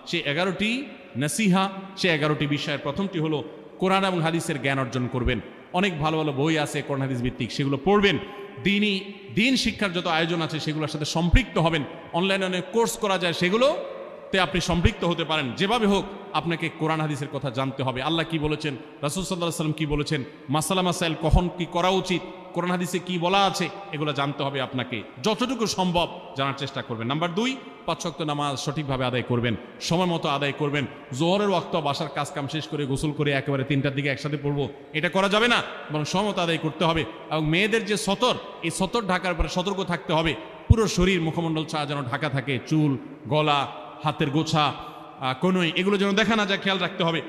সে 11টি নাসিহা, সে 11টি বিষয়ের প্রথমটি হলো কোরআন এবং হাদিসের জ্ঞান অর্জন করবেন। অনেক ভালো ভালো বই আছে কোরআন হাদিস ভিত্তিক, সেগুলো পড়বেন। দিন শিক্ষার যত আয়োজন আছে সেগুলোর সাথে সম্পৃক্ত হবেন। অনলাইনে অনেক কোর্স করা যায়, সেগুলোতে আপনি সম্পৃক্ত হতে পারেন। যেভাবে হোক আপনাকে কোরআন হাদিসের কথা জানতে হবে। আল্লাহ কি বলেছেন, রাসূল সাল্লাল্লাহু আলাইহি ওয়াসাল্লাম কি বলেছেন, মাসালা মাসাইল কখন কি করা উচিত, কোরআন হাদিসে কি বলা আছে, এগুলো জানতে হবে আপনাকে। যতটুকু সম্ভব জানার চেষ্টা করবেন। নাম্বার 2, 5 ওয়াক্ত নামাজ সঠিকভাবে আদায় করবেন, সময় মতো আদায় করবেন। জোহরের ওয়াক্ত বাসার কাজ কাম শেষ করে গোসল করে একেবারে 3টার দিকে একসাথে পড়বো, এটা করা যাবে না, বরং সময় মতো আদায় করতে হবে। এবং মেয়েদের যে সতর, এই সতর ঢাকার পরে সতর্ক থাকতে হবে। পুরো শরীর মুখমণ্ডল ছাড়া যেন ঢাকা থাকে, চুল, গলা, হাতের গোছা, কনুই, এগুলো যেন দেখা না যায়, খেয়াল রাখতে হবে।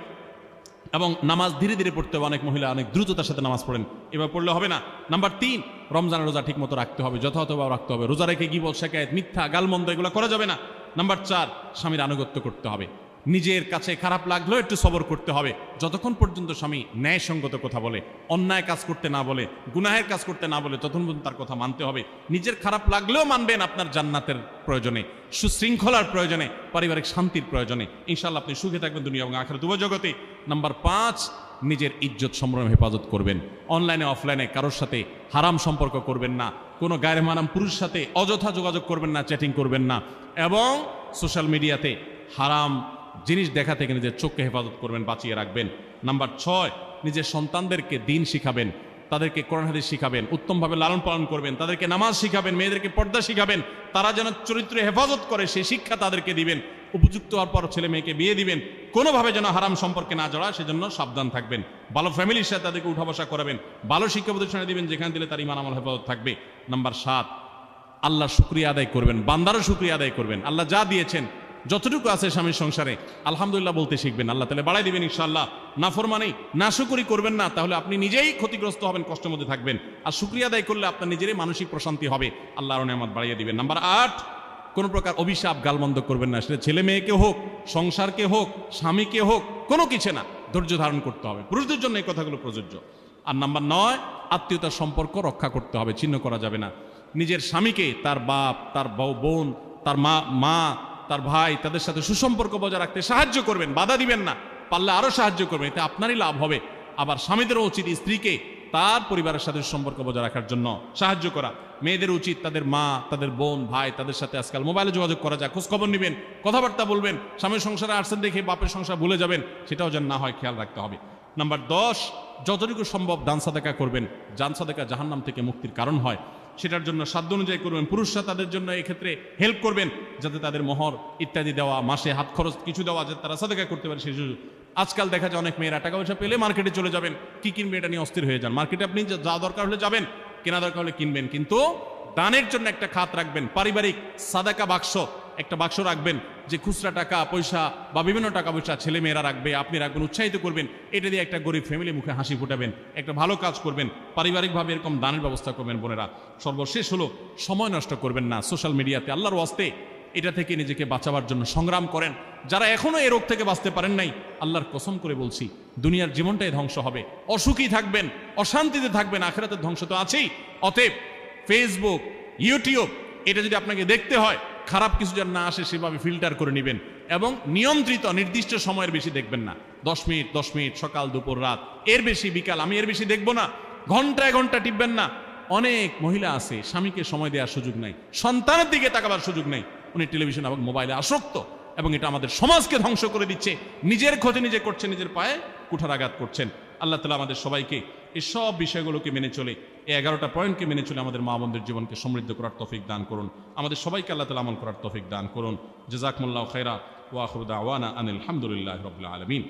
এবং নামাজ ধীরে ধীরে পড়তে হবে। অনেক মহিলা অনেক দ্রুততার সাথে নামাজ পড়েন, এবার পড়লে হবে না। নাম্বার 3, রমজানের রোজা ঠিক মতো রাখতে হবে, যথাযথভাবে রাখতে হবে। রোজা রেখে গীবত, শিকায়েত, মিথ্যা, গালমন্দ এগুলো করা যাবে না। নাম্বার 4, স্বামীর আনুগত্য করতে হবে। নিজের কাছে খারাপ লাগলেও একটু সবর করতে হবে, যতক্ষণ পর্যন্ত স্বামী ন্যায়সঙ্গত কথা বলে, অন্যায় কাজ করতে না বলে, গুনাহের কাজ করতে না বলে, ততক্ষণ পর্যন্ত তার কথা মানতে হবে। নিজের খারাপ লাগলেও মানবেন, আপনার জান্নাতের প্রয়োজনে, সুশৃঙ্খলার প্রয়োজনে, পারিবারিক শান্তির প্রয়োজনে। ইনশাআল্লাহ আপনি সুখে থাকবেন দুনিয়া এবং আখিরাত উভয় জগতে। নাম্বার 5, নিজের ইজ্জত সম্ভ্রম হেফাজত করবেন। অনলাইনে অফলাইনে কারোর সাথে হারাম সম্পর্ক করবেন না, কোনো গায়রে মাহরাম পুরুষের সাথে অযথা যোগাযোগ করবেন না, চ্যাটিং করবেন না, এবং সোশ্যাল মিডিয়াতে হারাম জিনিস দেখা থেকে নিজের চোখকে হেফাজত করবেন, বাঁচিয়ে রাখবেন। নাম্বার 6, নিজের সন্তানদেরকে দিন শিখাবেন, তাদেরকে কোরআন হাদিস শিখাবেন, উত্তমভাবে লালন পালন করবেন, তাদেরকে নামাজ শিখাবেন, মেয়েদেরকে পর্দা শিখাবেন, তারা যেন চরিত্রে হেফাজত করে সেই শিক্ষা তাদেরকে দিবেন। উপযুক্ত হওয়ার পর ছেলে মেয়েকে বিয়ে দিবেন, কোনোভাবে যেন হারাম সম্পর্কে না জড়ায় সেজন্য সাবধান থাকবেন। ভালো ফ্যামিলির সাথে তাদেরকে উঠা বসা করাবেন, ভালো শিক্ষা প্রতিষ্ঠানে দিবেন যেখানে দিলে তার ইমান আমল হেফাজত থাকবে। নাম্বার 7, আল্লাহর শুকরিয়া আদায় করবেন, বান্দারও শুকরিয়া আদায় করবেন। আল্লাহ যা দিয়েছেন, যতটুকু আছে স্বামীর সংসারে, আলহামদুলিল্লাহ বলতে শিখবেন, আল্লাহ তাআলা বাড়াই দিবেন ইনশাআল্লাহ। নাফরমানি, নাশুকরি করবেন না, তাহলে আপনি নিজেই ক্ষতিগ্রস্ত হবেন, কষ্টের মধ্যে থাকবেন। আর শুকরিয়া আদায় করলে আপনার নিজেরই মানসিক প্রশান্তি হবে, আল্লাহর নেয়ামত বাড়িয়ে দিবেন। নাম্বার 8, কোনো প্রকার অভিশাপ গালমন্দ করবেন না, সেটা ছেলে মেয়েকে হোক, সংসারকে হোক, স্বামীকে হোক, কোনো কিছু না, ধৈর্য ধারণ করতে হবে। পুরুষদের জন্য এই কথাগুলো প্রযোজ্য। আর নাম্বার 9, আত্মীয়তার সম্পর্ক রক্ষা করতে হবে, ছিন্ন করা যাবে না। নিজের স্বামীকে তার বাপ, তার বোন, তার মা, তার ভাই, তাদের সাথে সুসম্পর্ক বজায় রাখতে সাহায্য করবেন, বাধা দিবেন না, পারলে আরো সাহায্য করবেন, এতে আপনারই লাভ হবে। আবার স্বামীদেরও উচিত স্ত্রীকে তার পরিবারের সাথে সম্পর্ক বজায় রাখার জন্য সাহায্য করা। মেয়েদের উচিত তাদের মা, তাদের বোন, ভাই, তাদের সাথে আজকাল মোবাইলে যোগাযোগ করা যায়, খোঁজ খবর নেবেন, কথাবার্তা বলবেন। স্বামীর সংসারে আসছেন দেখে বাপের সংসার ভুলে যাবেন, সেটাও যেন না হয়, খেয়াল রাখতে হবে। নাম্বার 10, যতটুকু সম্ভব দান সাদাকা করবেন। দান সাদাকা জাহান্নাম থেকে মুক্তির কারণ হয়, সেটার জন্য সাধ্য অনুযায়ী করবেন। পুরুষরা তাদের জন্য এক্ষেত্রে হেল্প করবেন, যাতে তাদের মোহর ইত্যাদি দেওয়া, মাসে হাত খরচ কিছু দেওয়া, যাতে তারা সাদাকা করতে পারে সেই সুযোগ। আজকাল দেখা যায় অনেক মেয়েরা টাকা পয়সা পেলে মার্কেটে চলে যাবেন, কি কিনবে এটা নিয়ে অস্থির হয়ে যান। মার্কেটে আপনি যা দরকার হলে যাবেন, কেনা দরকার হলে কিনবেন, কিন্তু দানের জন্য একটা খাত রাখবেন, পারিবারিক সাদাকা বাক্স, একটা বাক্স রাখবেন, যে খুচরা টাকা পয়সা বা বিভিন্ন টাকা পয়সা ছেলে মেয়েরা রাখবে, আপনি রাখবেন, উৎসাহিত করবেন। এটা দিয়ে একটা গরিব ফ্যামিলি মুখে হাসি ফুটাবেন, একটা ভালো কাজ করবেন, পারিবারিকভাবে এরকম দানের ব্যবস্থা করবেন। বোনেরা, সর্বশেষ হলো সময় নষ্ট করবেন না সোশ্যাল মিডিয়াতে। আল্লাহর ওয়াস্তে এটা থেকে নিজেকে বাঁচাবার জন্য সংগ্রাম করেন। যারা এখনো এই রোগ থেকে বাঁচতে পারেন নাই, আল্লাহর কসম করে বলছি, দুনিয়ার জীবনটাই ধ্বংস হবে, অসুখী থাকবেন, অশান্তিতে থাকবেন, আখিরাতের ধ্বংস তো আছেই। অতএব ফেসবুক, ইউটিউব, এটা যদি আপনাকে দেখতে হয়, খারাপ কিছু যেন না আসে সেভাবে ফিল্টার করে নেবেন, এবং নিয়ন্ত্রিত নির্দিষ্ট সময়ের বেশি দেখবেন না। 10 মিনিট 10 মিনিট, সকাল দুপুর রাত, এর বেশি বিকাল, আমি এর বেশি দেখবো না। ঘন্টায় ঘন্টা টিপবেন না। অনেক মহিলা আছে স্বামীকে সময় দেওয়ার সুযোগ নাই, সন্তানের দিকে তাকাবার সুযোগ নাই, উনি টেলিভিশন এবং মোবাইলে আসক্ত, এবং এটা আমাদের সমাজকে ধ্বংস করে দিচ্ছে। নিজের ক্ষতি নিজে করছেন, নিজের পায়ে কুঠারাঘাত করছেন। আল্লাহ তাআলা আমাদের সবাইকে এই সব বিষয়গুলোকে মেনে চলে, এই 11টা পয়েন্টকে মেনে চলে আমাদের মা বোনদের জীবনকে সমৃদ্ধ করার তৌফিক দান করুন। আমাদের সবাইকে আল্লাহ তাআলা আমল করার তৌফিক দান করুন। জাযাকুমুল্লাহু খায়রা ওয়া আখিরু দাওয়ানা আনিল হামদুলিল্লাহি রাব্বিল আলামিন।